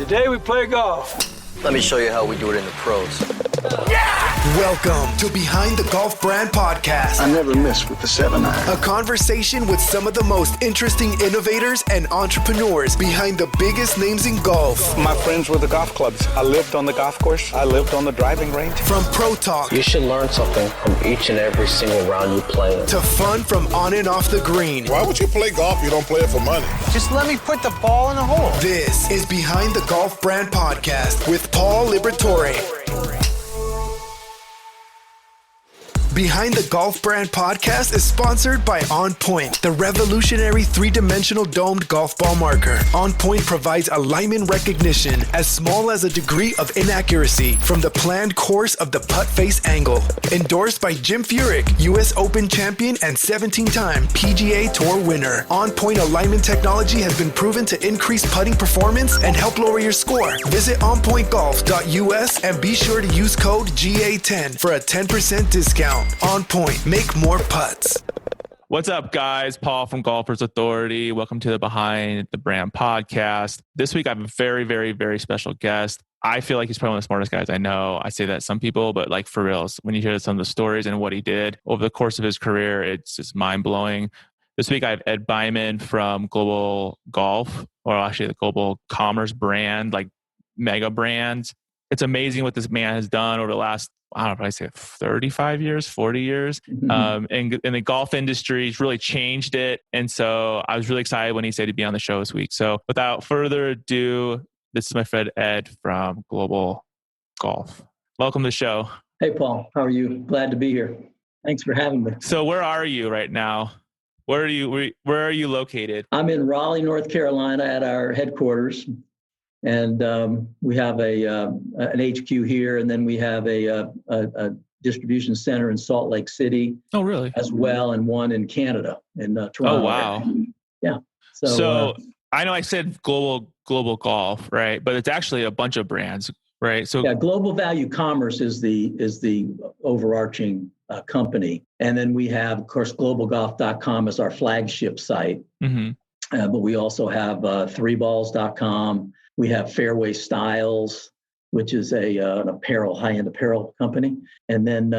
Today we play golf. Let me show you how we do it in the pros. Welcome to Behind the Golf Brand Podcast. I never miss with the 7-iron. A conversation with some of the most interesting innovators and entrepreneurs behind the biggest names in golf. My friends were the golf clubs. I lived on the golf course. I lived on the driving range. From pro talk. You should learn something from each and every single round you play in. To fun from on and off the green. Why would you play golf if you don't play it for money? Just let me put the ball in the hole. This is Behind the Golf Brand Podcast with Paul Liberatore. Behind the Golf Brand Podcast is sponsored by On Point, the revolutionary three-dimensional domed golf ball marker. On Point provides alignment recognition as small as a degree of inaccuracy from the planned course of the putt face angle. Endorsed by Jim Furyk, U.S. Open champion and 17-time PGA Tour winner. On Point alignment technology has been proven to increase putting performance and help lower your score. Visit onpointgolf.us and be sure to use code GA10 for a 10% discount. On Point, make more putts. What's up, guys? Paul from Golfers Authority. Welcome to the Behind the Brand Podcast. This week, I have a very, very, very special guest. I feel like he's probably one of the smartest guys I know. I say that some people, but like for reals, when you hear some of the stories and what he did over the course of his career, it's just mind-blowing. This week, I have Ed Byman from Global Golf, or actually the Global Commerce brand, like mega brands. It's amazing what this man has done over the last, I don't know, probably say 35 years, 40 years. And in the golf industry, he's really changed it. And so I was really excited when he said he'd be on the show this week. So without further ado, this is my friend Ed from Global Golf. Welcome to the show. Hey, Paul. How are you? Glad to be here. Thanks for having me. So where are you right now? Where are you located? I'm in Raleigh, North Carolina at our headquarters. And we have an HQ here, and then we have a distribution center in Salt Lake City. Oh, really? As well, and one in Canada, in Toronto. Oh, wow. Yeah. So I know I said global golf, right? But it's actually a bunch of brands, right? So yeah, Global Value Commerce is the overarching company, and then we have, of course, globalgolf.com as our flagship site. Mm-hmm. But we also have 3balls.com. We have Fairway Styles, which is an apparel, high-end apparel company. And then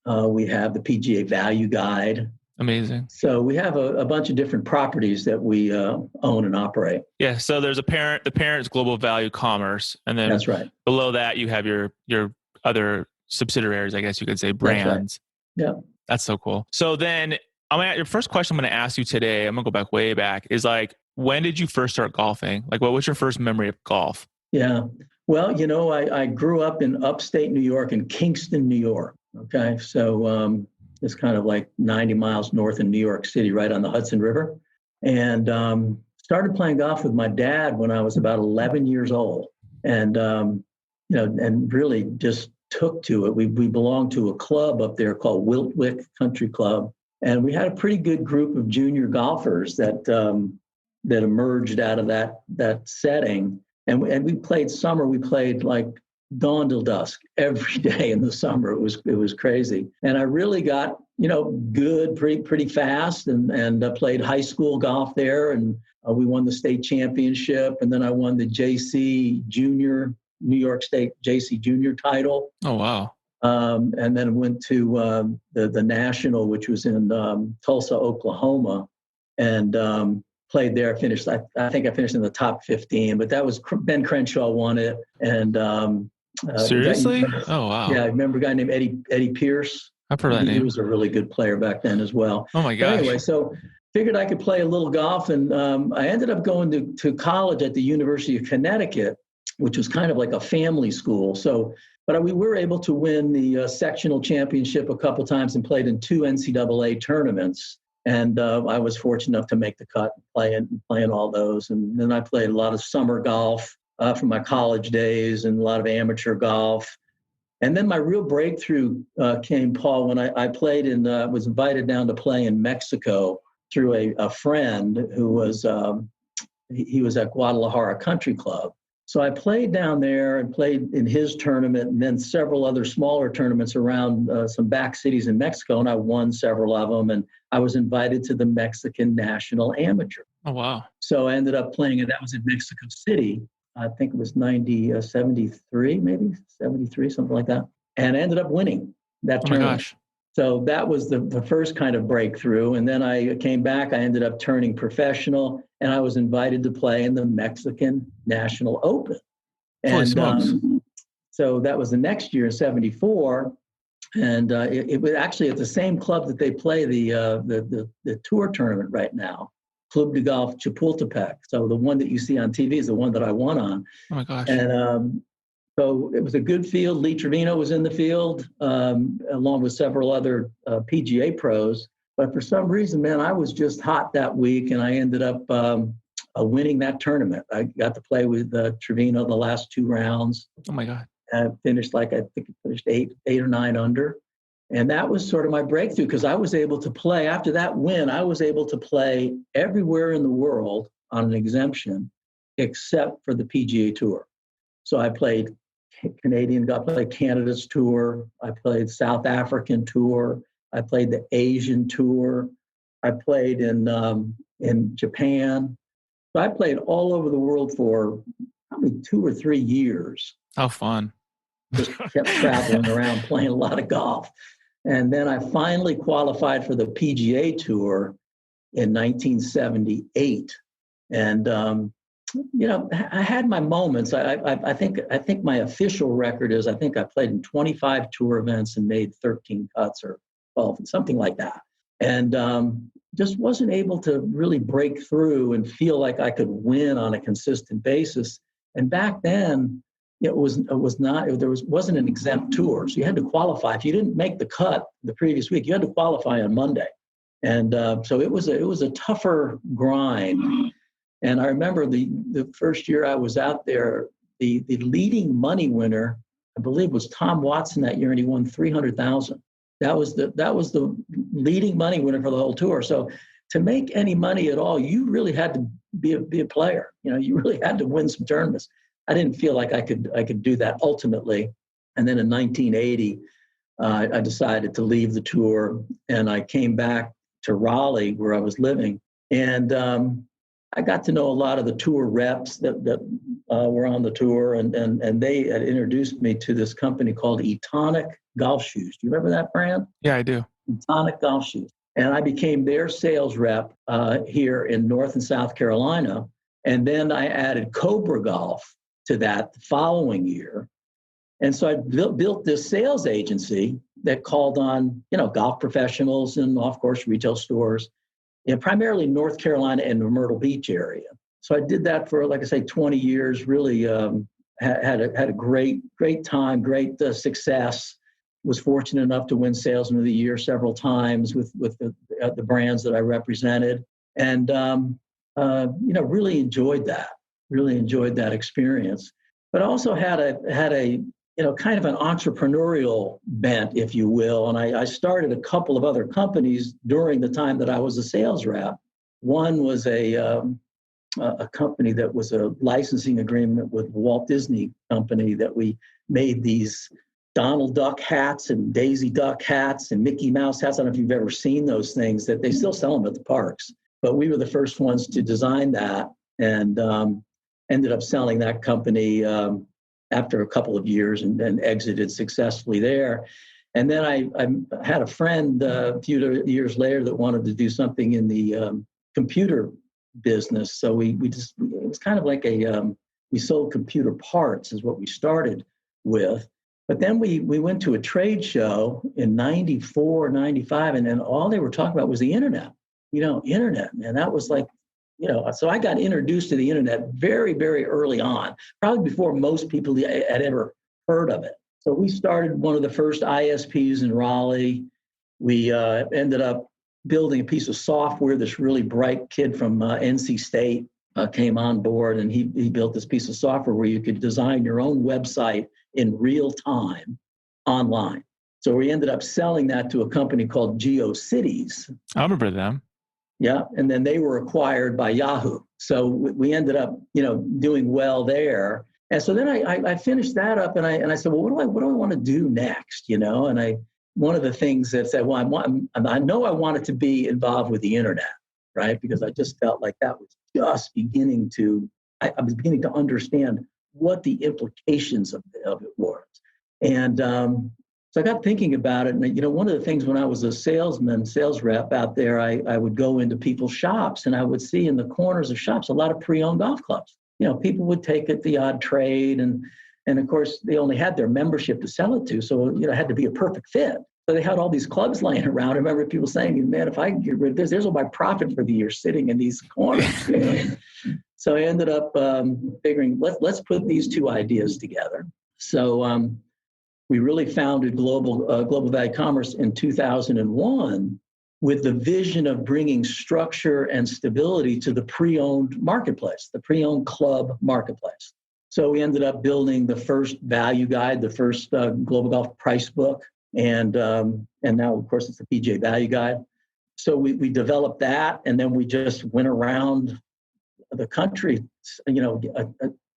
we have the PGA Value Guide. Amazing. So we have a bunch of different properties that we own and operate. Yeah. So there's the parent is Global Value Commerce. And then that's right. Below that, you have your other subsidiaries, I guess you could say, brands. That's right. Yeah. That's so cool. So then your first question I'm going to ask you today, I'm going to go back way back, is like, when did you first start golfing? Like, what was your first memory of golf? Yeah. Well, I grew up in upstate New York, in Kingston, New York. Okay. So it's kind of like 90 miles north of New York City, right on the Hudson River. And started playing golf with my dad when I was about 11 years old. And, and really just took to it. We belonged to a club up there called Wiltwick Country Club. And we had a pretty good group of junior golfers that emerged out of that setting. And we played summer. We played like dawn till dusk every day in the summer. It was crazy. And I really got, good pretty fast and played high school golf there. And we won the state championship. And then I won the JC Junior, New York State JC Junior title. Oh, wow. And then went to the National, which was in Tulsa, Oklahoma. And played there, finished, I think I finished in the top 15, but that was Ben Crenshaw won it. And seriously? Oh, wow. Yeah, I remember a guy named Eddie Pierce. I've heard that name. He was a really good player back then as well. Oh my gosh. Anyway, so figured I could play a little golf, and I ended up going to college at the University of Connecticut, which was kind of like a family school. So, but we were able to win the sectional championship a couple times and played in 2 NCAA tournaments. And I was fortunate enough to make the cut, playing all those. And then I played a lot of summer golf from my college days and a lot of amateur golf. And then my real breakthrough came, Paul, when I played was invited down to play in Mexico through a friend who was, he was at Guadalajara Country Club. So I played down there and played in his tournament and then several other smaller tournaments around some back cities in Mexico, and I won several of them. And I was invited to the Mexican National Amateur. Oh, wow. So I ended up playing, and that was in Mexico City. I think it was 73, maybe 73, something like that. And I ended up winning that Oh my tournament. gosh. So that was the first kind of breakthrough. And then I came back, I ended up turning professional, and I was invited to play in the Mexican National Open. Holy And smokes. so that was the next year in 74. And it was actually at the same club that they play the tour tournament right now, Club de Golf Chapultepec. So the one that you see on TV is the one that I won on. Oh my gosh. And so it was a good field. Lee Trevino was in the field, along with several other PGA pros. But for some reason, man, I was just hot that week, and I ended up winning that tournament. I got to play with Trevino the last 2 rounds. Oh my God. I finished eight or 9 under. And that was sort of my breakthrough, because I was able to play, after that win, I was able to play everywhere in the world on an exemption except for the PGA Tour. So I played Canadian golf, I played Canada's tour, I played South African tour, I played the Asian tour, I played in Japan. So I played all over the world for probably 2 or 3 years. How fun. Just kept traveling around playing a lot of golf. And then I finally qualified for the PGA Tour in 1978. And, I had my moments. I think my official record is, I think I played in 25 tour events and made 13 cuts or 12, something like that. And just wasn't able to really break through and feel like I could win on a consistent basis. And back then, wasn't an exempt tour, so you had to qualify. If you didn't make the cut the previous week, you had to qualify on Monday, and so it was a tougher grind. And I remember the first year I was out there, the leading money winner, I believe, was Tom Watson that year, and he won $300,000. That was the leading money winner for the whole tour. So to make any money at all, you really had to be a player. You really had to win some tournaments. I didn't feel like I could do that ultimately. And then in 1980, I decided to leave the tour, and I came back to Raleigh where I was living. And I got to know a lot of the tour reps that were on the tour, and they had introduced me to this company called Etonic Golf Shoes. Do you remember that brand? Yeah, I do. Etonic Golf Shoes. And I became their sales rep here in North and South Carolina. And then I added Cobra Golf to that the following year. And so I built this sales agency that called on, golf professionals and off-course retail stores, primarily North Carolina and the Myrtle Beach area. So I did that for, like I say, 20 years, really had a great time, great success. Was fortunate enough to win Salesman of the Year several times with the brands that I represented. And, really enjoyed that experience, but also had a kind of an entrepreneurial bent, if you will. And I started a couple of other companies during the time that I was a sales rep. One was a company that was a licensing agreement with Walt Disney Company, that we made these Donald Duck hats and Daisy Duck hats and Mickey Mouse hats. I don't know if you've ever seen those things, that they still sell them at the parks. But we were the first ones to design that, and ended up selling that company after a couple of years, and exited successfully there. And then I had a friend a few years later that wanted to do something in the computer business. So it was kind of like we sold computer parts is what we started with. But then we went to a trade show in 94, 95, and then all they were talking about was the internet. Internet. And that was like, so I got introduced to the internet very, very early on, probably before most people had ever heard of it. So we started one of the first ISPs in Raleigh. We ended up building a piece of software. This really bright kid from NC State came on board, and he built this piece of software where you could design your own website in real time online. So we ended up selling that to a company called GeoCities. I remember them. Yeah, and then they were acquired by Yahoo. So we ended up, doing well there. And so then I finished that up, and I said, well, what do I want to do next? And one of the things that said, well, I know I wanted to be involved with the internet, right? Because I just felt like that was just I was beginning to understand what the implications of it were. And so I got thinking about it. And, one of the things when I was a sales rep out there, I would go into people's shops and I would see in the corners of shops a lot of pre-owned golf clubs. People would take it the odd trade. And of course, they only had their membership to sell it to. So, it had to be a perfect fit. So they had all these clubs laying around. I remember people saying, man, if I can get rid of this, there's all my profit for the year sitting in these corners. So I ended up figuring, let's put these two ideas together. So we really founded Global Value Commerce in 2001 with the vision of bringing structure and stability to the pre-owned marketplace, the pre-owned club marketplace. So we ended up building the first value guide, the first Global Golf price book, and now, of course, it's the PGA Value Guide. So we developed that, and then we just went around the country,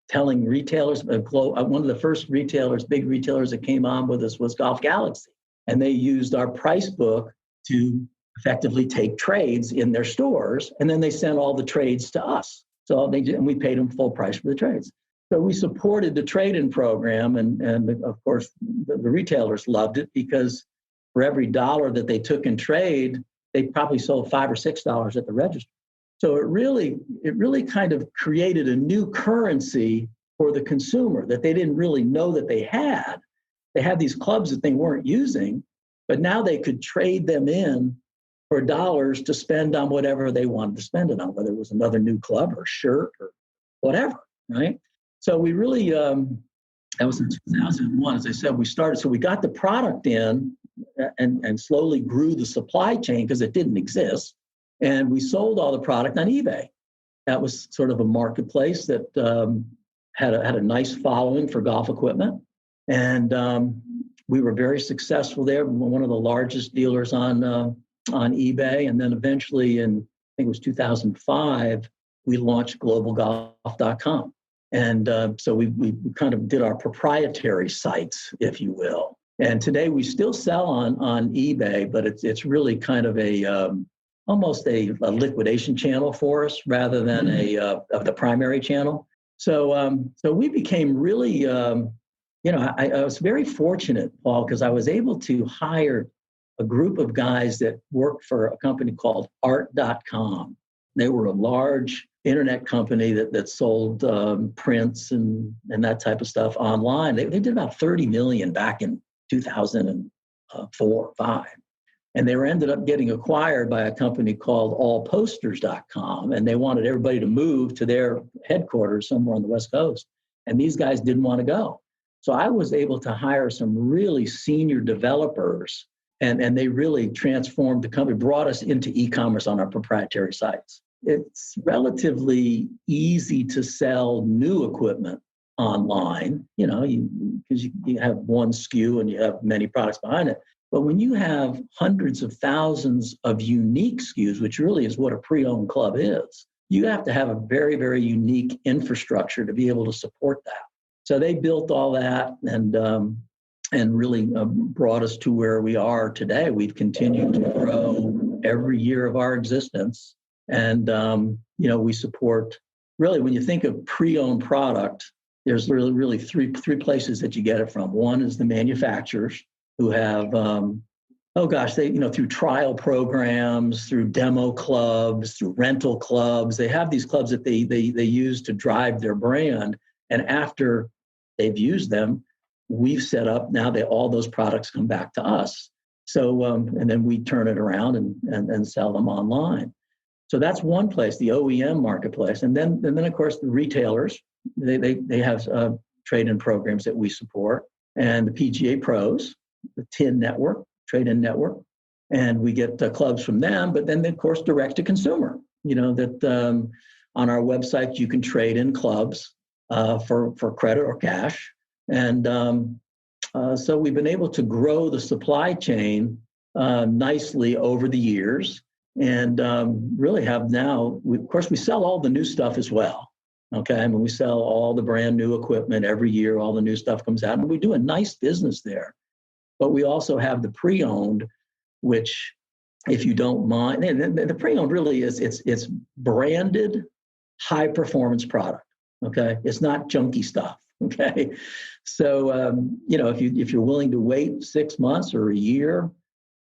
telling retailers. One of the first big retailers that came on with us was Golf Galaxy, and they used our price book to effectively take trades in their stores, and then they sent all the trades to us. So and we paid them full price for the trades. So we supported the trade-in program, and of course, the retailers loved it because for every $1 that they took in trade, they probably sold $5 or $6 at the register. So it really kind of created a new currency for the consumer that they didn't really know that they had. They had these clubs that they weren't using, but now they could trade them in for dollars to spend on whatever they wanted to spend it on, whether it was another new club or shirt or whatever, right? So we really, that was in 2001, as I said, we started. So we got the product in and slowly grew the supply chain because it didn't exist. And we sold all the product on eBay. That was sort of a marketplace that had a nice following for golf equipment. And we were very successful there. One of the largest dealers on eBay. And then eventually in, I think it was 2005, we launched globalgolf.com. And so we kind of did our proprietary sites, if you will. And today we still sell on eBay, but it's really kind of almost a liquidation channel for us rather than the primary channel. So we became really, I was very fortunate, Paul, because I was able to hire a group of guys that worked for a company called art.com. They were a large internet company that sold prints and that type of stuff online. They did about 30 million back in 2004 or 5. And they ended up getting acquired by a company called allposters.com. And they wanted everybody to move to their headquarters somewhere on the West Coast. And these guys didn't want to go. So I was able to hire some really senior developers, and they really transformed the company, brought us into e-commerce on our proprietary sites. It's relatively easy to sell new equipment online, because you have one SKU and you have many products behind it. But when you have hundreds of thousands of unique SKUs, which really is what a pre-owned club is, you have to have a very, very unique infrastructure to be able to support that. So they built all that and really brought us to where we are today. We've continued to grow every year of our existence. And, we support, really, when you think of pre-owned product, there's really three places that you get it from. One is the manufacturers who have, through trial programs, through demo clubs, through rental clubs. They have these clubs that they use to drive their brand. And after they've used them, we've set up, now that all those products come back to us. So, and then we turn it around and sell them online. So that's one place, the OEM marketplace. And then of course, the retailers, they have trade-in programs that we support, and the PGA pros, the TIN network, trade-in network, and we get clubs from them. But then, of course, direct to consumer, that on our website, you can trade in clubs for credit or cash. And so we've been able to grow the supply chain nicely over the years. And really have now, of course, we sell all the new stuff as well. Okay. I mean, we sell all the brand new equipment every year. All the new stuff comes out, and we do a nice business there. But we also have the pre-owned, which, if you don't mind, the pre-owned really is, it's branded high performance product. Okay. It's not junky stuff. Okay. So, if you're willing to wait 6 months or a year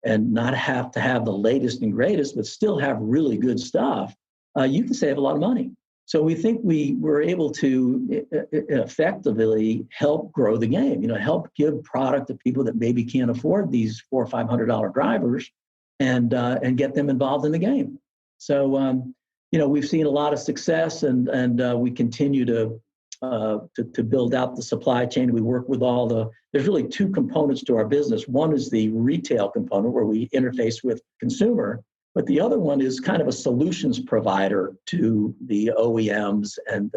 and not have to have the latest and greatest, but still have really good stuff, you can save a lot of money. So we think we were able to effectively help grow the game, help give product to people that maybe can't afford these $400 or $500 drivers and get them involved in the game. So, we've seen a lot of success and we continue to build out the supply chain. We work with there's really two components to our business. One is the retail component where we interface with consumer, but the other one is kind of a solutions provider to the OEMs and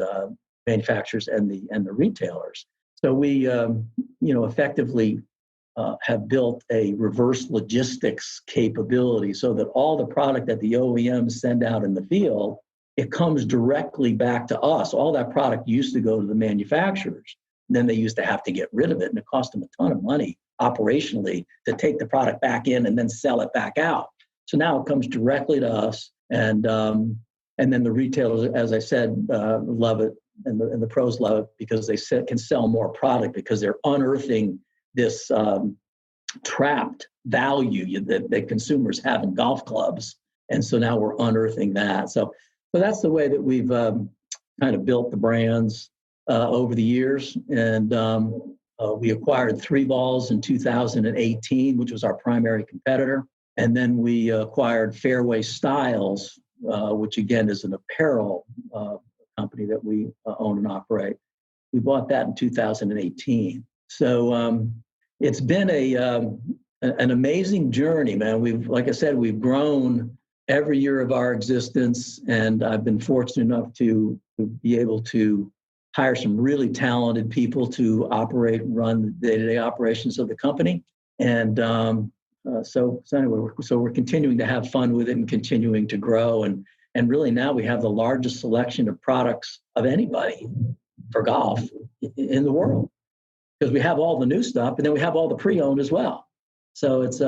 manufacturers and the retailers. So we, effectively have built a reverse logistics capability so that all the product that the OEMs send out in the field, it comes directly back to us. All that product used to go to the manufacturers. Then they used to have to get rid of it, and it cost them a ton of money operationally to take the product back in and then sell it back out. So now it comes directly to us, and then the retailers, as I said, love it, and the pros love it because they can sell more product because they're unearthing this trapped value that consumers have in golf clubs, and so now we're unearthing that. So that's the way that we've kind of built the brands over the years, and we acquired 3Balls in 2018, which was our primary competitor. And then we acquired Fairway Styles, which again is an apparel company that we own and operate. We bought that in 2018. So it's been an amazing journey, man. Like I said, we've grown every year of our existence, and I've been fortunate enough to be able to hire some really talented people to run the day-to-day operations of the company. And so anyway, we're continuing to have fun with it and continuing to grow. And really now we have the largest selection of products of anybody for golf in the world, because we have all the new stuff and then we have all the pre-owned as well. So it's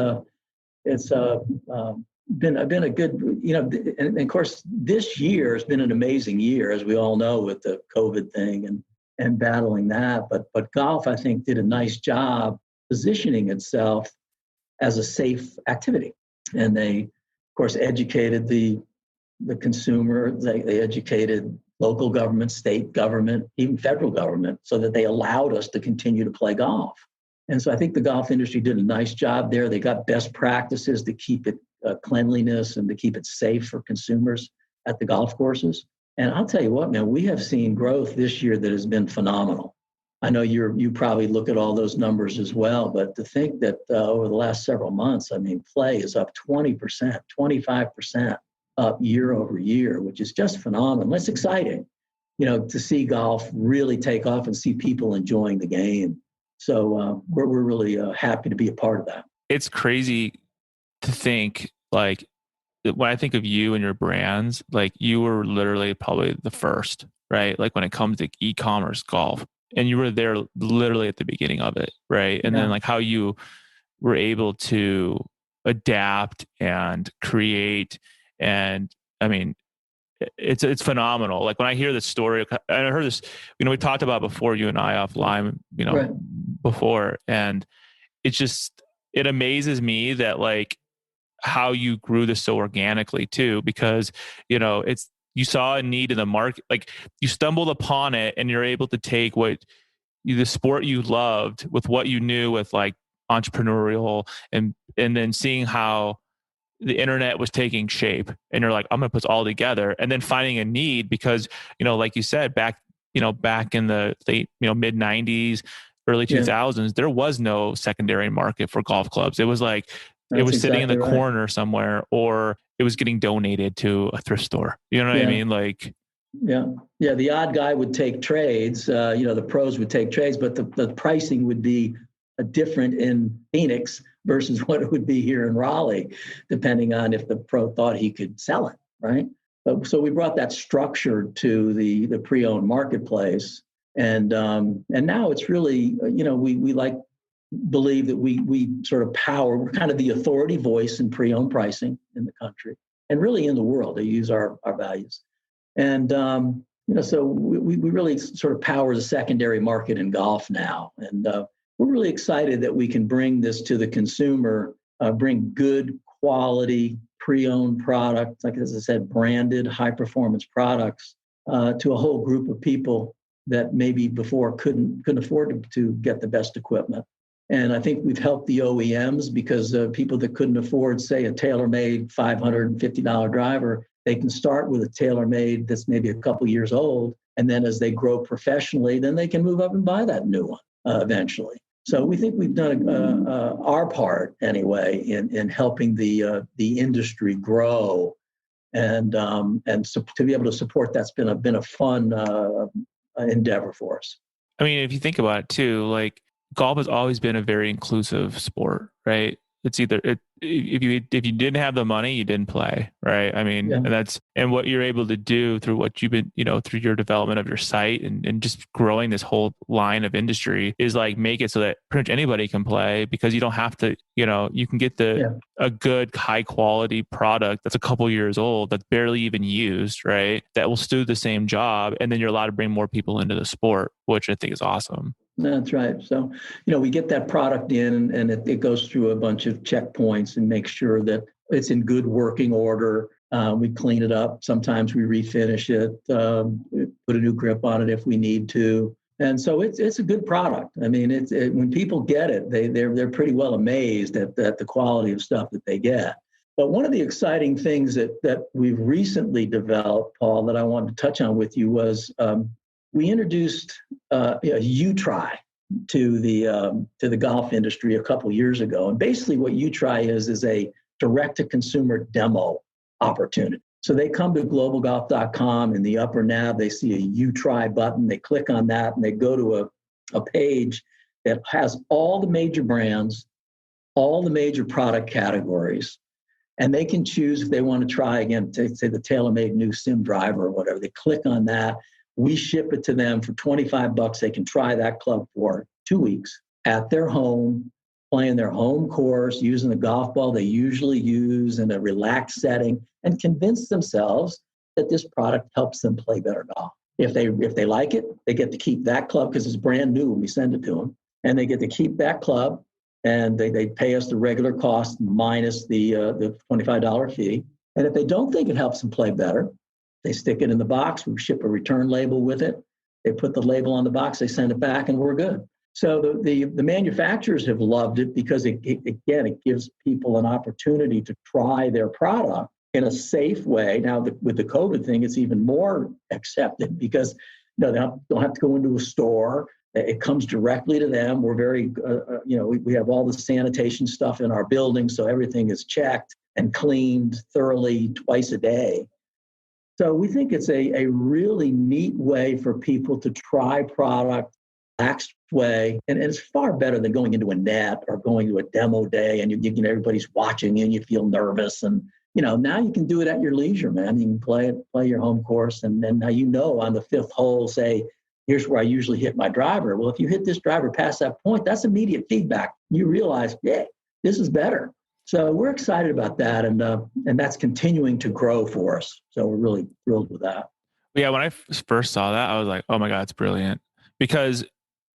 been a good, and of course this year has been an amazing year, as we all know, with the COVID thing and battling that. But golf, I think, did a nice job positioning itself as a safe activity. And they, of course, educated the consumer. They educated local government, state government, even federal government, so that they allowed us to continue to play golf. And so I think the golf industry did a nice job there. They got best practices to keep it cleanliness and to keep it safe for consumers at the golf courses. And I'll tell you what, man, we have seen growth this year that has been phenomenal. I know you probably look at all those numbers as well, but to think that over the last several months, play is up 20%, 25% up year over year, which is just phenomenal. It's exciting, to see golf really take off and see people enjoying the game. So we're really happy to be a part of that. It's crazy to think, like, when I think of you and your brands, like, you were literally probably the first, right? Like, when it comes to e-commerce golf, and you were there literally at the beginning of it, right? And then like how you were able to adapt and create, and it's phenomenal. Like, when I hear this story, and I heard this, we talked about before, you and I offline, Right. before, and it amazes me that, like, how you grew this so organically too, because you saw a need in the market, like, you stumbled upon it, and you're able to take the sport you loved with what you knew with, like, entrepreneurial, and then seeing how the internet was taking shape, and you're like, I'm going to put it all together, and then finding a need, because like you said, back in the late mid 90s, early 2000s, there was no secondary market for golf clubs. It was like it was sitting in the corner somewhere, or it was getting donated to a thrift store. You know what I mean? Like, yeah. The odd guy would take trades. The pros would take trades, but the pricing would be different in Phoenix versus what it would be here in Raleigh, depending on if the pro thought he could sell it, right? So we brought that structure to the pre-owned marketplace, and now it's really we believe that we sort of we're kind of the authority voice in pre-owned pricing in the country and really in the world. They use our values. And So we really sort of power the secondary market in golf now. And we're really excited that we can bring this to the consumer, bring good quality pre-owned products, like as I said, branded high performance products to a whole group of people that maybe before couldn't afford to get the best equipment. And I think we've helped the OEMs because people that couldn't afford, say, a tailor-made $550 driver, they can start with a tailor-made that's maybe a couple years old. And then as they grow professionally, then they can move up and buy that new one eventually. So we think we've done our part anyway in helping the industry grow, and so to be able to support that's been a fun endeavor for us. I mean, if you think about it too, like golf has always been a very inclusive sport, right? It's either if you didn't have the money, you didn't play, right? I mean, yeah. and what you're able to do through what you've been, through your development of your site and just growing this whole line of industry is like make it so that pretty much anybody can play, because you don't have to, you can get a good high quality product that's a couple years old that's barely even used, right? That will still do the same job, and then you're allowed to bring more people into the sport, which I think is awesome. That's right. So, we get that product in and it goes through a bunch of checkpoints and make sure that it's in good working order. We clean it up. Sometimes we refinish it, put a new grip on it if we need to. And so it's a good product. I mean, when people get it, they're pretty well amazed at the quality of stuff that they get. But one of the exciting things that we've recently developed, Paul, that I wanted to touch on with you was we introduced U-Try to the golf industry a couple years ago. And basically what U-Try is a direct-to-consumer demo opportunity. So they come to globalgolf.com. In the upper nav, they see a U-Try button. They click on that, and they go to a page that has all the major brands, all the major product categories, and they can choose if they want to try, again, say the TaylorMade new sim driver or whatever. They click on that. We ship it to them for $25. They can try that club for 2 weeks at their home, playing their home course, using the golf ball they usually use in a relaxed setting, and convince themselves that this product helps them play better golf. If they like it, they get to keep that club because it's brand new when we send it to them, and they get to keep that club, and they pay us the regular cost minus the $25 fee. And if they don't think it helps them play better, they stick it in the box. We ship a return label with it. They put the label on the box. They send it back, and we're good. So the manufacturers have loved it because it gives people an opportunity to try their product in a safe way. Now, with the COVID thing, it's even more accepted because they don't have to go into a store. It comes directly to them. We're very, we have all the sanitation stuff in our building, so everything is checked and cleaned thoroughly twice a day. So we think it's a really neat way for people to try product, relaxed way, and it's far better than going into a net or going to a demo day and everybody's watching you and you feel nervous. And now you can do it at your leisure, man. You can play your home course, and then now on the fifth hole, say, here's where I usually hit my driver. Well, if you hit this driver past that point, that's immediate feedback. You realize, yeah, this is better. So we're excited about that, and that's continuing to grow for us. So we're really thrilled with that. Yeah, when I first saw that, I was like, "Oh my God, it's brilliant!" Because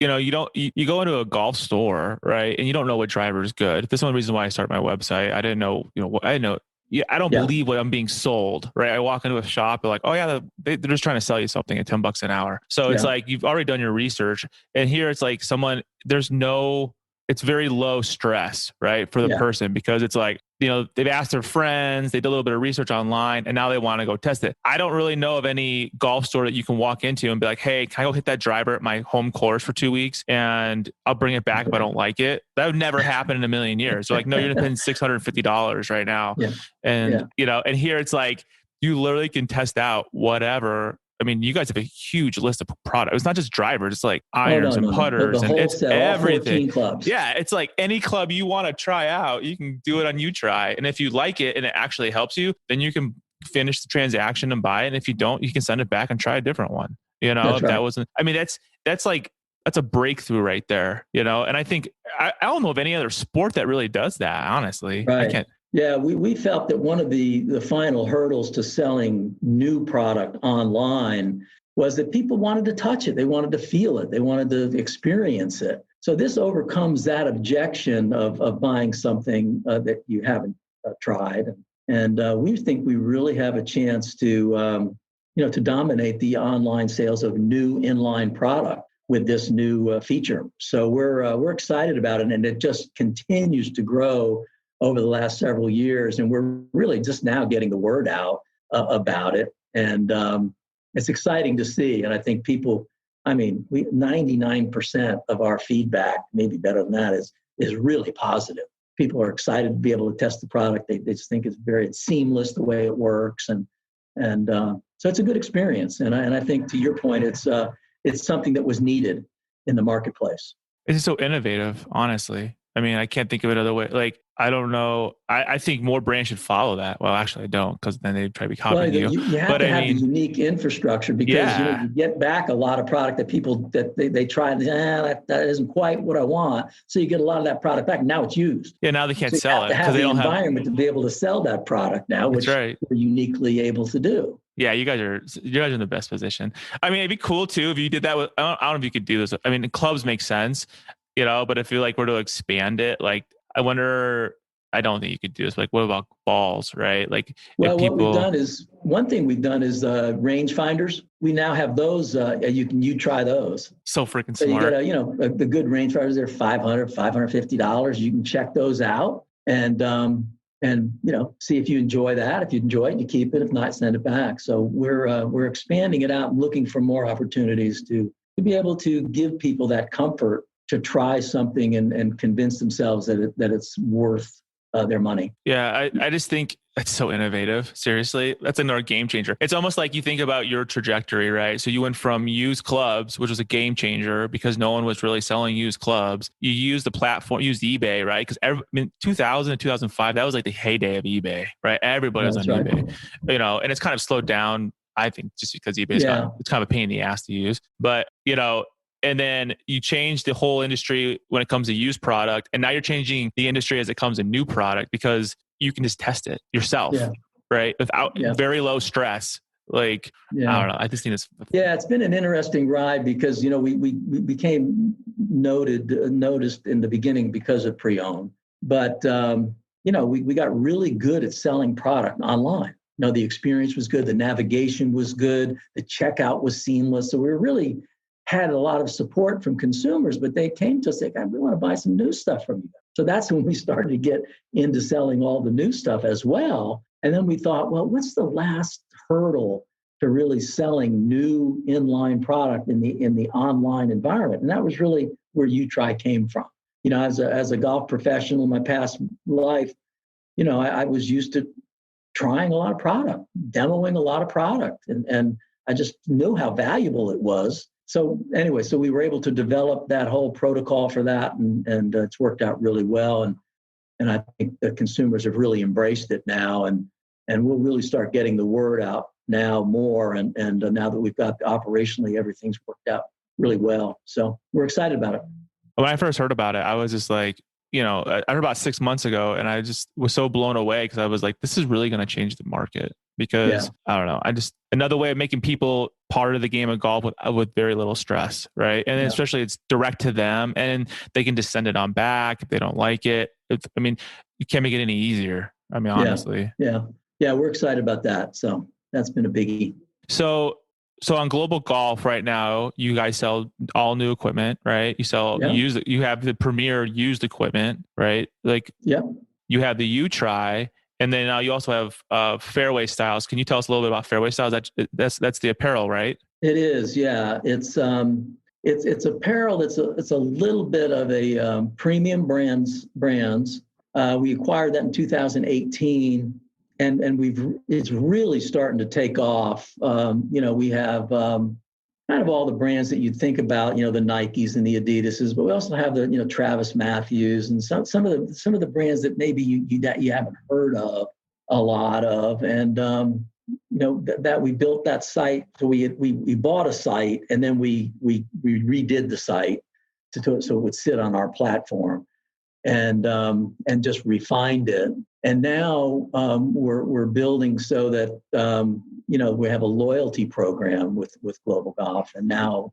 you go into a golf store, right, and you don't know what driver is good. This is one of the reasons why I started my website. I didn't know, I didn't know. Yeah, I don't believe what I'm being sold, right? I walk into a shop, they're like, "Oh yeah, they're just trying to sell you something at $10 an hour." So it's like you've already done your research, and here it's like it's very low stress, right, for the person, because it's like, they've asked their friends, they did a little bit of research online, and now they want to go test it. I don't really know of any golf store that you can walk into and be like, "Hey, can I go hit that driver at my home course for 2 weeks and I'll bring it back if I don't like it?" That would never happen in a million years. So like, no, you're going to spend $650 right now. Yeah. And, and here it's like, you literally can test out whatever. I mean, you guys have a huge list of products. It's not just drivers. It's like irons and putters, and it's everything. Clubs. Yeah, it's like any club you want to try out, you can do it on U-Try. And if you like it and it actually helps you, then you can finish the transaction and buy it. And if you don't, you can send it back and try a different one. That's that wasn't. I mean, that's a breakthrough right there. And I think I don't know of any other sport that really does that. Honestly, right. I can't. Yeah, we felt that one of the final hurdles to selling new product online was that people wanted to touch it. They wanted to feel it. They wanted to experience it. So this overcomes that objection of buying something that you haven't tried. And we think we really have a chance to, to dominate the online sales of new inline product with this new feature. So we're excited about it, and it just continues to grow over the last several years. And we're really just now getting the word out about it. And it's exciting to see. And I think people, 99% of our feedback, maybe better than that, is really positive. People are excited to be able to test the product. They just think it's seamless the way it works. And so it's a good experience. And I think, to your point, it's something that was needed in the marketplace. It's so innovative, honestly. I can't think of it other way. Like, I don't know. I think more brands should follow that. Well, actually, I don't, because then they'd probably be copying you. You have to have the unique infrastructure, because you get back a lot of product that people that they try and that isn't quite what I want. So you get a lot of that product back. Now it's used. Yeah, now they can't so sell it because they don't have the environment to be able to sell that product now, which we're uniquely able to do. Yeah, you guys are in the best position. It'd be cool too if you did that with. I don't know if you could do this. Clubs make sense, but if you were to expand it, I wonder. I don't think you could do this. What about balls, right? What we've done is range finders. We now have those. You try those. So freaking so smart. You get the good range finders. They're $500, $550. You can check those out and see if you enjoy that. If you enjoy it, you keep it. If not, send it back. So we're expanding it out and looking for more opportunities to be able to give people that comfort to try something and convince themselves that it's worth their money. Yeah, I just think that's so innovative. Seriously, that's another game changer. It's almost like you think about your trajectory, right? So you went from used clubs, which was a game changer because no one was really selling used clubs. You used the platform, used eBay, right? Because 2000 and 2005, that was like the heyday of eBay, right? Everybody was on eBay, and it's kind of slowed down, I think, just because eBay's it's kind of a pain in the ass to use. But, and then you change the whole industry when it comes to used product. And now you're changing the industry as it comes to new product because you can just test it yourself, right? Without very low stress. I don't know. I just think it's... Yeah, it's been an interesting ride because, we became noticed in the beginning because of pre-owned. But, we got really good at selling product online. The experience was good. The navigation was good. The checkout was seamless. So we really had a lot of support from consumers, but they came to us say, God, we want to buy some new stuff from you. So that's when we started to get into selling all the new stuff as well. And then we thought, well, what's the last hurdle to really selling new inline product in the online environment? And that was really where U-Try came from. As a golf professional in my past life, I was used to trying a lot of product, demoing a lot of product, and I just knew how valuable it was. So anyway, we were able to develop that whole protocol for that, and it's worked out really well. And I think the consumers have really embraced it now, and we'll really start getting the word out now more. And now that we've got operationally, everything's worked out really well. So we're excited about it. When I first heard about it, I was just like, I heard about 6 months ago, and I just was so blown away because I was like, this is really going to change the market because I don't know. Another way of making people part of the game of golf with very little stress, right? And especially it's direct to them, and they can just send it on back if they don't like it. You can't make it any easier. Honestly. Yeah, we're excited about that. So that's been a biggie. So on Global Golf right now, you guys sell all new equipment, right? You sell used. You have the premier used equipment, right? You have the U-Try, and then now you also have Fairway Styles. Can you tell us a little bit about Fairway Styles? That's the apparel, right? It is, yeah. It's apparel. It's a little bit of a premium brands. We acquired that in 2018. And it's really starting to take off. We have kind of all the brands that you'd think about, the Nikes and the Adidases, but we also have the Travis Matthews and some of the brands that maybe you haven't heard of a lot of. And that we built that site. So we bought a site, and then we redid the site so it would sit on our platform. and just refined it. And now we're building so that we have a loyalty program with Global Golf. And now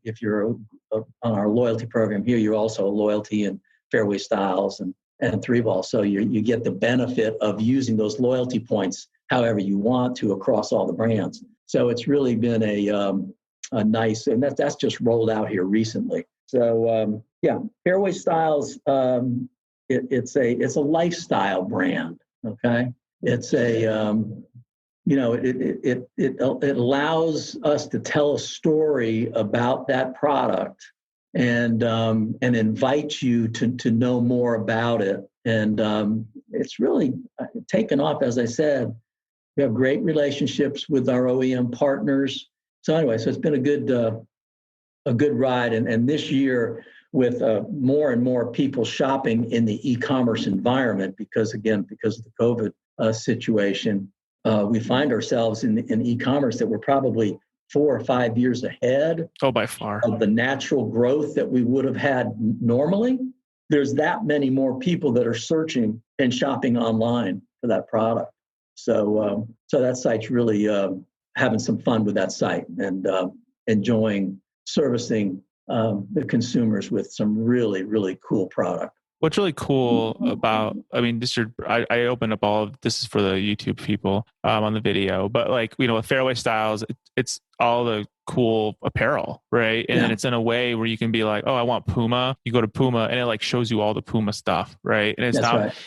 if you're on our loyalty program here, you're also a loyalty in fairway styles and three ball. So you get the benefit of using those loyalty points however you want to across all the brands. So it's really been a nice, and that's just rolled out here recently. So fairway styles. It's a lifestyle brand. Okay, it's it allows us to tell a story about that product and invite you to know more about it. And it's really taken off. As I said, we have great relationships with our OEM partners. So anyway, it's been a good ride. And this year, with more and more people shopping in the e-commerce environment, because of the COVID situation, we find ourselves in e-commerce that we're probably 4 or 5 years ahead. Oh, by far. Of the natural growth that we would have had normally. There's that many more people that are searching and shopping online for that product. So that site's really having some fun with that site and enjoying servicing the consumers with some really, really cool product. What's really cool about, I opened up all of this is for the YouTube people on the video, but with Fairway Styles, it's all the cool apparel, right? And then it's in a way where you can be like, oh, I want Puma. You go to Puma and it shows you all the Puma stuff, right? And it's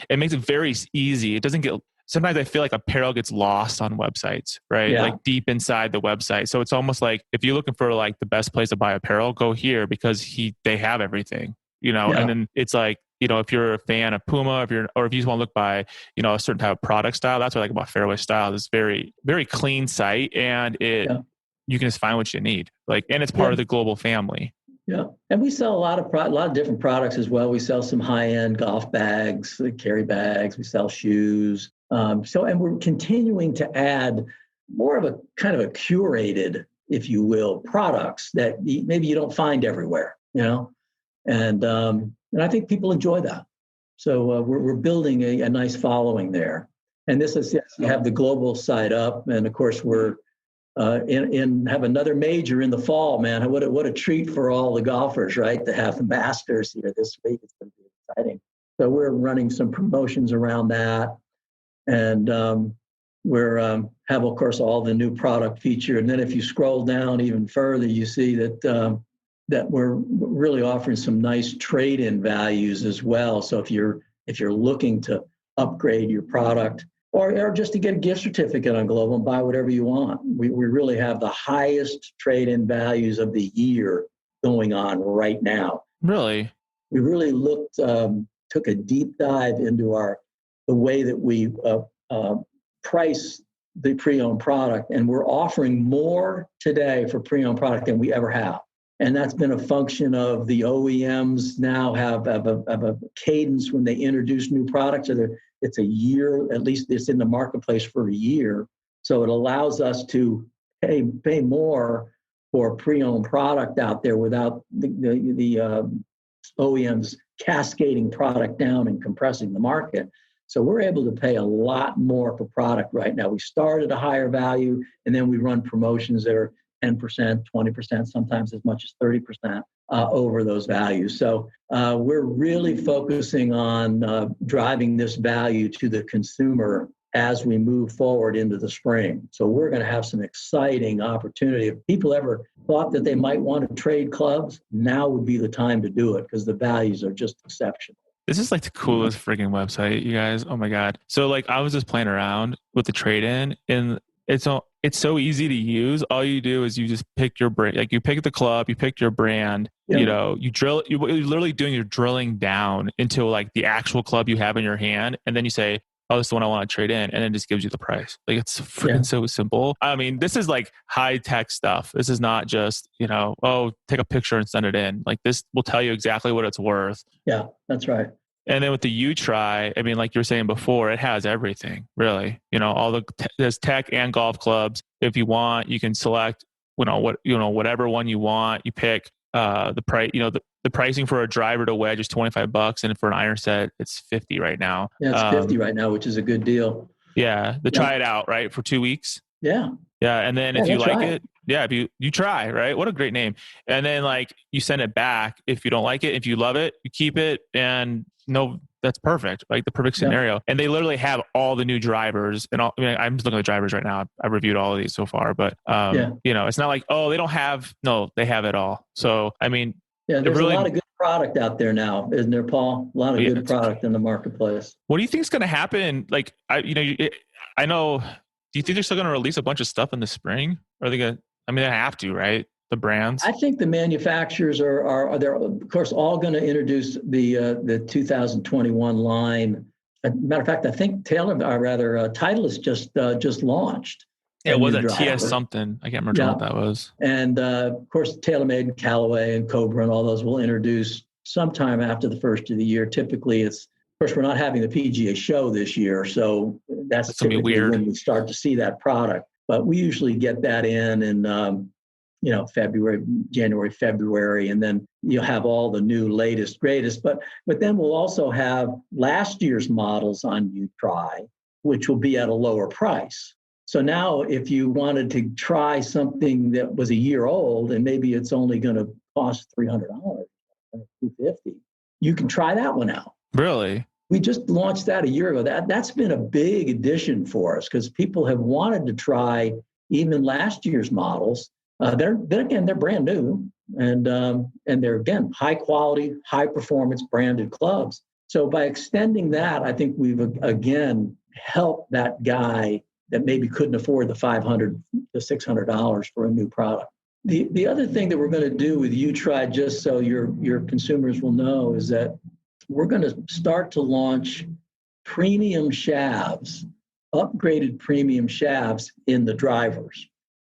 it makes it very easy. It doesn't get, sometimes I feel like apparel gets lost on websites, right? Yeah. Like deep inside the website. So it's almost like if you're looking for the best place to buy apparel, go here because they have everything, and then it's if you're a fan of Puma, if you just want to look by, a certain type of product style, that's what I like about Fairway Style. It's very, very clean site and you can just find what you need. And it's part of the global family. Yeah. And we sell a lot of different products as well. We sell some high-end golf bags, carry bags. We sell shoes. And we're continuing to add more of a kind of a curated, if you will, products that maybe you don't find everywhere, And I think people enjoy that. So we're building a nice following there. And this is, you have the global side up. And of course, we're have another major in the fall, man. What a treat for all the golfers, right? To have the Masters here this week. It's going to be exciting. So we're running some promotions around that. And we're have, of course, all the new product feature. And then if you scroll down even further, you see that we're really offering some nice trade-in values as well. So if you're looking to upgrade your product or just to get a gift certificate on Global and buy whatever you want, we really have the highest trade-in values of the year going on right now. Really? We really took a deep dive into the way that we price the pre-owned product, and we're offering more today for pre-owned product than we ever have. And that's been a function of the OEMs now have a cadence when they introduce new products. It's a year, at least it's in the marketplace for a year. So it allows us to pay more for pre-owned product out there without the OEMs cascading product down and compressing the market. So we're able to pay a lot more for product right now. We start at a higher value, and then we run promotions that are 10%, 20%, sometimes as much as 30% over those values. So we're really focusing on driving this value to the consumer as we move forward into the spring. So we're going to have some exciting opportunity. If people ever thought that they might want to trade clubs, now would be the time to do it because the values are just exceptional. This is the coolest freaking website, you guys. Oh my God. So I was just playing around with the trade-in, and it's so easy to use. All you do is you just pick your brand. You pick the club, you pick your brand, you drill, you're literally you're drilling down into the actual club you have in your hand. And then you say, oh, this is the one I want to trade in. And then it just gives you the price. It's freaking so simple. I mean, this is high tech stuff. This is not just, oh, take a picture and send it in. This will tell you exactly what it's worth. Yeah, that's right. And then with the U-Try, I mean, like you were saying before, it has everything, really. There's tech and golf clubs. If you want, you can select, whatever one you want. You pick the price. the pricing for a driver to wedge is $25, and for an iron set, it's 50 right now. Yeah, it's 50 right now, which is a good deal. Yeah, try it out, right, for 2 weeks. Yeah. Yeah, and then if you like right. it, if you try, right? What a great name. And then like you send it back if you don't like it. If you love it, you keep it, and no, that's perfect. Like the perfect scenario. Yeah. And they literally have all the new drivers and all. I mean, I'm just looking at the drivers right now. I've reviewed all of these so far, but you know, it's not like, oh, they don't have. No, they have it all. So I mean, yeah, there's really, a lot of good product out there now, isn't there, Paul? A lot of good product in the marketplace. What do you think is going to happen? Like, I know. Do you think they're still going to release a bunch of stuff in the spring? Or are they going to? I mean, they have to, right? The brands. I think the manufacturers are they're of course all going to introduce the 2021 line. As a matter of fact, I think Titleist just launched. Yeah, it was a TS something. I can't remember what that was. And of course, TaylorMade and Callaway and Cobra and all those will introduce sometime after the first of the year. Typically, it's, of course, we're not having the PGA show this year, so that's typically weird when we start to see that product. But we usually get that in January, February, and then you'll have all the new latest, greatest. But then we'll also have last year's models on U-Try, which will be at a lower price. So now if you wanted to try something that was a year old and maybe it's only going to cost $300, $250, you can try that one out. Really? We just launched that a year ago. That's been a big addition for us because people have wanted to try even last year's models. They're brand new and they're again high quality, high performance branded clubs. So by extending that, I think we've again helped that guy that maybe couldn't afford the $500 to $600 for a new product. The other thing that we're going to do with U-Try, just so your consumers will know, is that we're going to start to launch premium shafts, upgraded premium shafts in the drivers.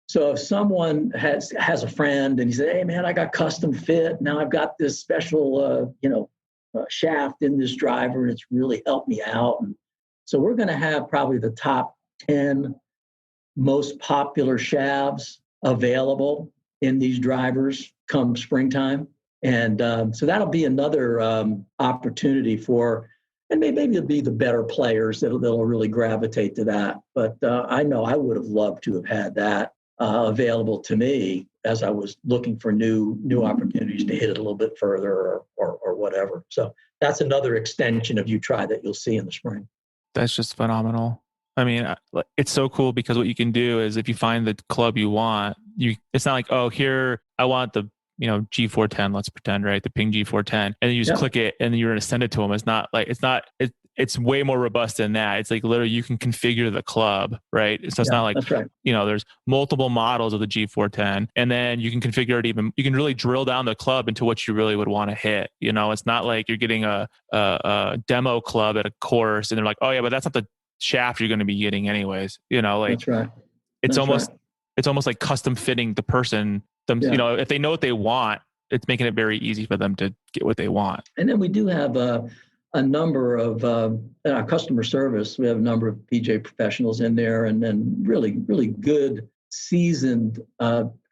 So if someone has a friend and he said, "Hey man, I got custom fit. Now I've got this special shaft in this driver, and it's really helped me out." And so we're going to have probably the top 10 most popular shafts available in these drivers come springtime. And so that'll be another opportunity for, and maybe it'll be the better players that'll really gravitate to that. But I know I would have loved to have had that available to me as I was looking for new opportunities to hit it a little bit further or whatever. So that's another extension of U-Try that you'll see in the spring. That's just phenomenal. I mean, it's so cool because what you can do is if you find the club you want, it's not like, oh, here, I want the G410, let's pretend, right? The Ping G410. And then you just click it and then you're going to send it to them. It's way more robust than that. It's like literally you can configure the club, right? So it's not like, that's right. There's multiple models of the G410 and then you can configure it you can really drill down the club into what you really would want to hit. It's not like you're getting a demo club at a course and they're like, oh yeah, but that's not the shaft you're going to be getting anyways. That's right. It's almost like custom fitting the person. If they know what they want, it's making it very easy for them to get what they want. And then we do have a number of in our customer service. We have a number of PJ professionals in there, and then really, really good, seasoned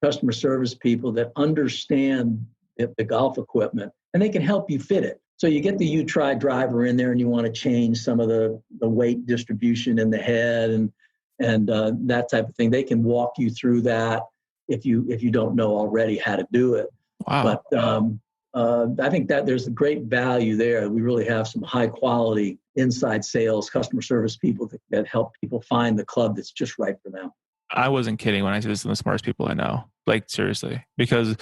customer service people that understand the golf equipment, and they can help you fit it. So you get the U-Try driver in there, and you want to change some of the weight distribution in the head and that type of thing. They can walk you through that if you don't know already how to do it. Wow. But I think that there's a great value there. We really have some high quality inside sales, customer service people that help people find the club that's just right for them. I wasn't kidding when I say this are the smartest people I know. Like seriously, because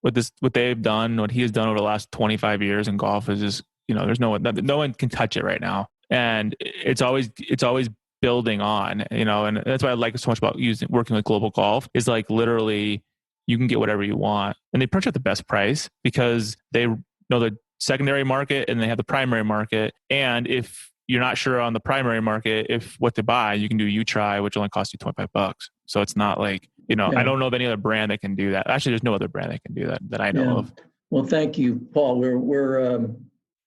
what they've done, what he has done over the last 25 years in golf is just, there's no one can touch it right now. And it's always building on, and that's why I like so much about working with Global Golf is like literally you can get whatever you want and they punch at the best price because they know the secondary market and they have the primary market. And if you're not sure on the primary market, if what to buy, you can do U-Try, which only costs you $25. So it's not like, I don't know of any other brand that can do that. Actually, there's no other brand that can do that I know of. Well, thank you, Paul. We're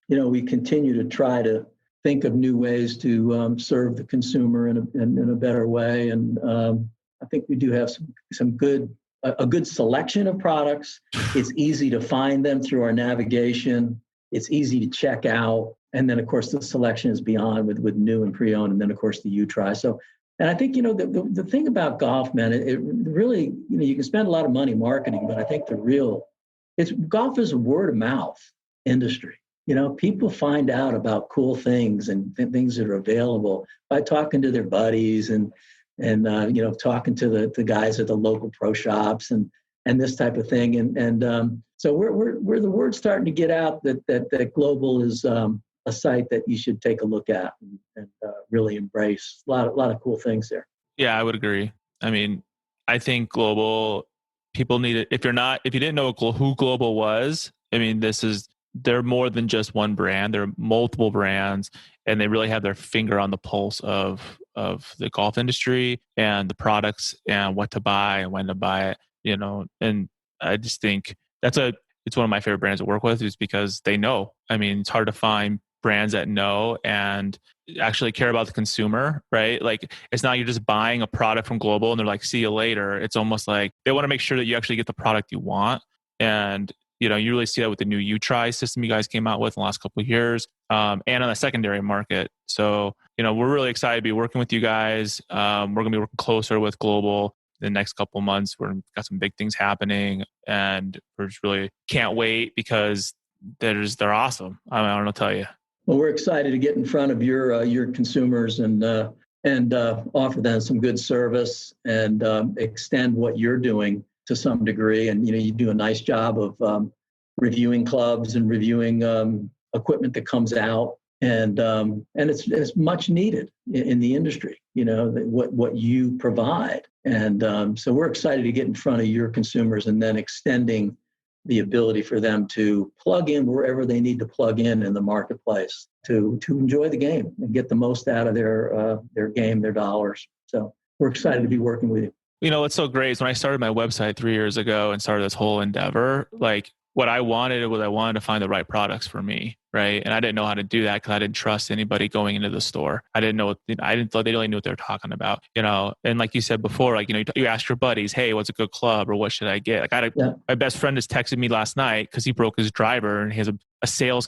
we continue to try to think of new ways to serve the consumer in a better way. And I think we do have some good a good selection of products. It's easy to find them through our navigation. It's easy to check out. And then, of course, the selection is beyond with new and pre-owned. And then, of course, the U-Try. So, and I think, the thing about golf, man, it really, you can spend a lot of money marketing, but I think golf is a word of mouth industry. People find out about cool things and things that are available by talking to their buddies and talking to the guys at the local pro shops and this type of thing. So we're the word's starting to get out that Global is a site that you should take a look at and really embrace. A lot of cool things there. Yeah, I would agree. I mean, I think Global, people need it. If you didn't know who Global was, I mean, they're more than just one brand. They're multiple brands, and they really have their finger on the pulse of the golf industry and the products and what to buy and when to buy it, and I just think it's one of my favorite brands to work with, is because they know. I mean, it's hard to find brands that know and actually care about the consumer, right? Like, it's not you're just buying a product from Global and they're like, see you later. It's almost like they want to make sure that you actually get the product you want. And you really see that with the new U-Try system you guys came out with in the last couple of years, and on the secondary market. So, we're really excited to be working with you guys. We're going to be working closer with Global the next couple of months. We've got some big things happening, and we're just really can't wait because they're awesome. I don't know what to tell you. Well, we're excited to get in front of your consumers and offer them some good service and extend what you're doing to some degree. And, you do a nice job of reviewing clubs and reviewing equipment that comes out. And it's much needed in the industry, what you provide. And so we're excited to get in front of your consumers and then extending the ability for them to plug in wherever they need to plug in the marketplace to enjoy the game and get the most out of their game, their dollars. So we're excited to be working with you. What's so great is when I started my website 3 years ago and started this whole endeavor, like what I wanted to find the right products for me, right? And I didn't know how to do that because I didn't trust anybody going into the store. I didn't know they really knew what they were talking about, And like you said before, like you ask your buddies, hey, what's a good club or what should I get? Like my best friend just texted me last night because he broke his driver and he has a sales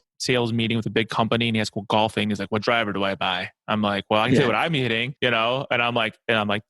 meeting with a big company and he has to go golfing. He's like, what driver do I buy? I'm like, well, I can tell you what I'm hitting, and I'm like,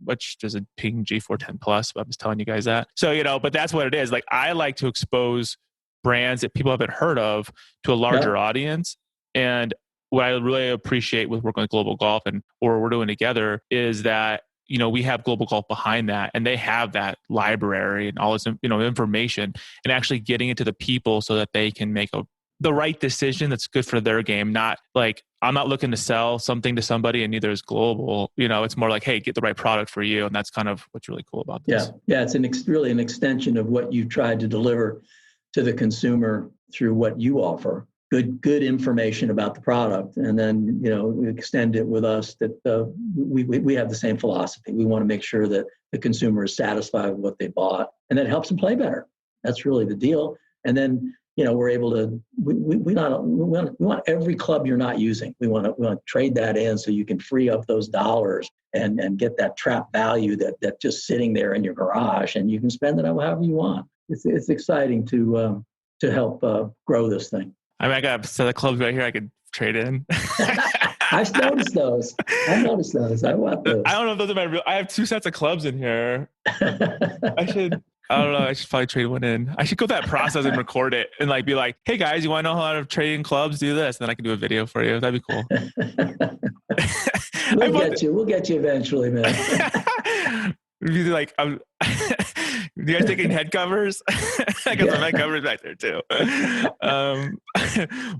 which is a Ping G410 Plus. I'm just telling you guys that. So, but that's what it is. Like, I like to expose brands that people haven't heard of to a larger audience. And what I really appreciate with working with Global Golf and what we're doing together is that, we have Global Golf behind that, and they have that library and all this, information, and actually getting it to the people so that they can make the right decision that's good for their game. Not like, I'm not looking to sell something to somebody, and neither is Global. It's more like, hey, get the right product for you. And that's kind of what's really cool about this. Yeah. It's really an extension of what you've tried to deliver to the consumer through what you offer. Good information about the product. And then, we extend it with us that we have the same philosophy. We want to make sure that the consumer is satisfied with what they bought, and that helps them play better. That's really the deal. And then, we're able to, we want every club you're not using. We want to trade that in so you can free up those dollars and get that trap value that just sitting there in your garage, and you can spend it however you want. It's exciting to help grow this thing. I mean, I got a set of clubs right here I could trade in. I've noticed those. I want those. I don't know if those are my real. I have 2 sets of clubs in here. I don't know. I should probably trade one in. I should go through that process and record it and be like, hey guys, you want to know how to trade in clubs? Do this. And then I can do a video for you. That'd be cool. We'll get you eventually, man. Like, you guys taking head covers? I got some head covers back there too.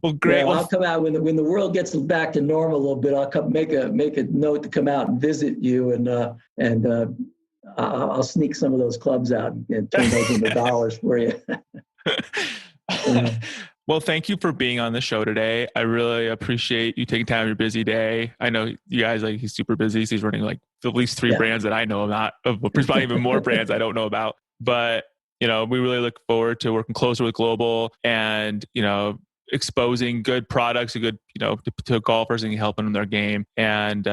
Well, great. I'll come out when the world gets back to normal a little bit. I'll come make a note to come out and visit you, and I'll sneak some of those clubs out and turn those into dollars for you. Well, thank you for being on the show today. I really appreciate you taking time out of your busy day. I know you guys, he's super busy. So he's running at least 3 brands that I know about. There's probably even more brands I don't know about. But, we really look forward to working closer with Global and, exposing good products, to golfers and helping them in their game. And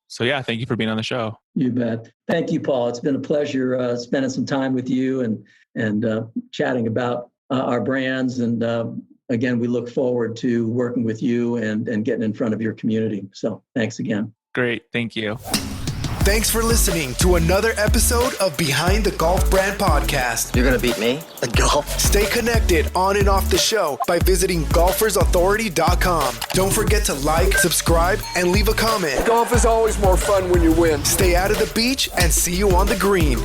So yeah, thank you for being on the show. You bet. Thank you, Paul. It's been a pleasure spending some time with you and chatting about our brands. And again, we look forward to working with you and getting in front of your community. So thanks again. Great. Thank you. Thanks for listening to another episode of Behind the Golf Brand Podcast. You're gonna beat me at golf? Stay connected on and off the show by visiting golfersauthority.com. Don't forget to like, subscribe, and leave a comment. Golf is always more fun when you win. Stay out of the beach and see you on the green.